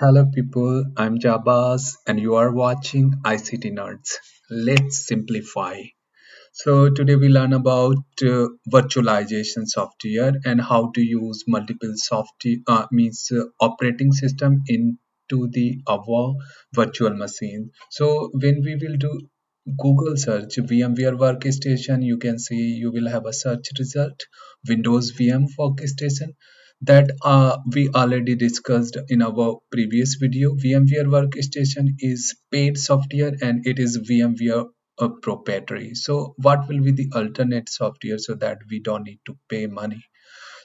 Hello, people. I'm Jabaz, and you are watching ICT Nerds. Let's simplify. So today we learn about virtualization software and how to use multiple software means operating system into the our virtual machine. So when we will do Google search VMware workstation, you can see you will have a search result Windows VM workstation that we already discussed in our previous video. VMware workstation is paid software and it is VMware proprietary. So what will be the alternate software so that we don't need to pay money?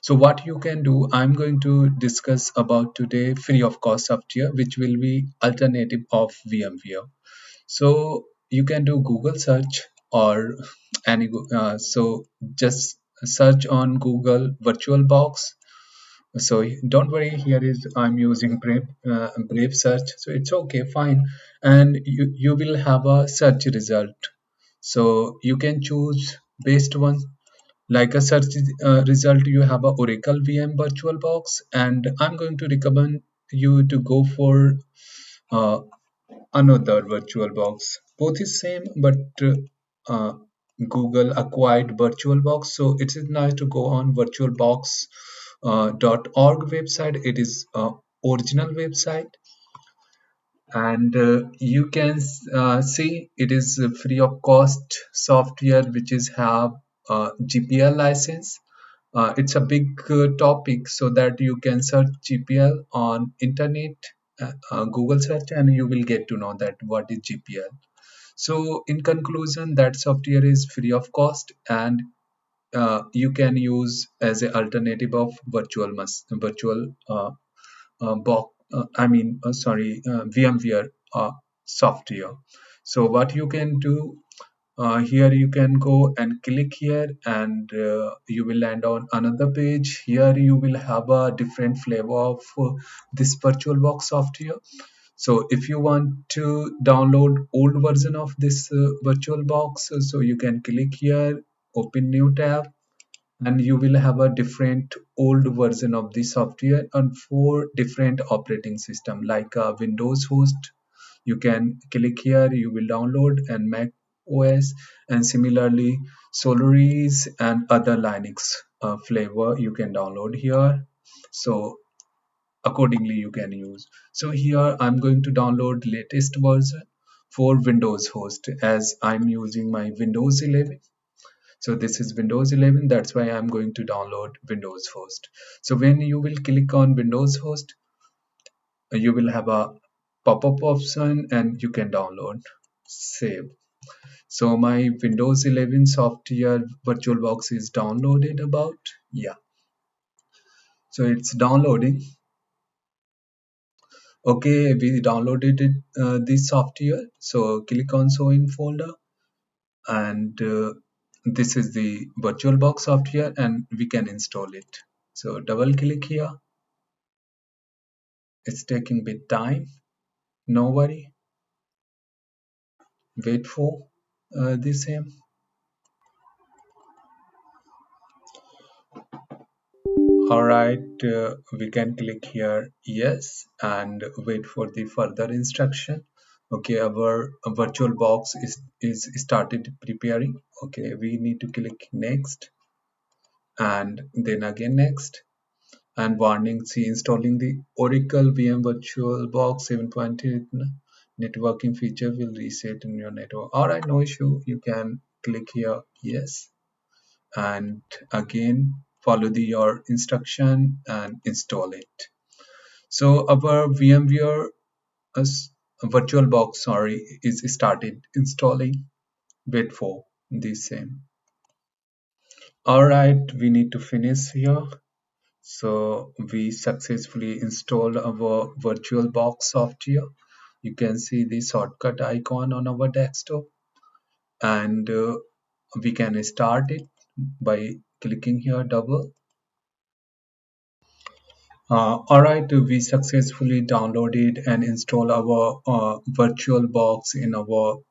So what you can do, I'm going to discuss about today free of cost software, which will be alternative of VMware. So you can do Google search or so just search on Google VirtualBox. So don't worry, here is I'm using Brave search, so it's okay, fine, and you will have a search result. So you can choose based one like a search result. You have a Oracle VM VirtualBox, and I'm going to recommend you to go for uh, another VirtualBox. Both is same, but uh, Google acquired VirtualBox, so it is nice to go on VirtualBox .org website. It is original website, and you can see it is a free of cost software which is have GPL license. It's a big topic, so that you can search GPL on internet, Google search, and you will get to know that what is GPL. So in conclusion, that software is free of cost, and you can use as an alternative of virtual box. VMware software. So what you can do, here you can go and click here, and you will land on another page. Here you will have a different flavor of this VirtualBox software. So if you want to download old version of this VirtualBox, so you can click here, open new tab, and you will have a different old version of the software on four different operating system like Windows host. You can click here, you will download, and Mac OS, and similarly Solaris and other Linux flavor you can download here. So accordingly you can use. So here I'm going to download latest version for Windows host, as I'm using my Windows 11. So this is Windows 11, that's why I'm going to download Windows host. So when you will click on Windows host, you will have a pop-up option and you can download, save. So my Windows 11 software VirtualBox is downloaded about, yeah. So it's downloading. Okay, we downloaded it, this software. So click on show in folder, and this is the VirtualBox software, and we can install it. So double click here. It's taking bit time. No worry. Wait for the same. All right, we can click here yes and wait for the further instruction. Okay, our VirtualBox is started preparing. Okay, we need to click next and then again next. And warning, see installing the Oracle VM VirtualBox 7.8 networking feature will reset in your network. All right, no issue. You can click here yes, and again follow your instruction and install it. So our VMware VirtualBox, sorry, is started installing. Wait for the same. All right, we need to finish here. So we successfully installed our VirtualBox software. You can see the shortcut icon on our desktop, and we can start it by clicking here double. Alright, we successfully downloaded and installed our VirtualBox in our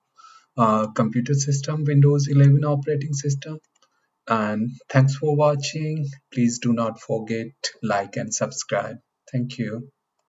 computer system, Windows 11 operating system. And thanks for watching. Please do not forget like and subscribe. Thank you.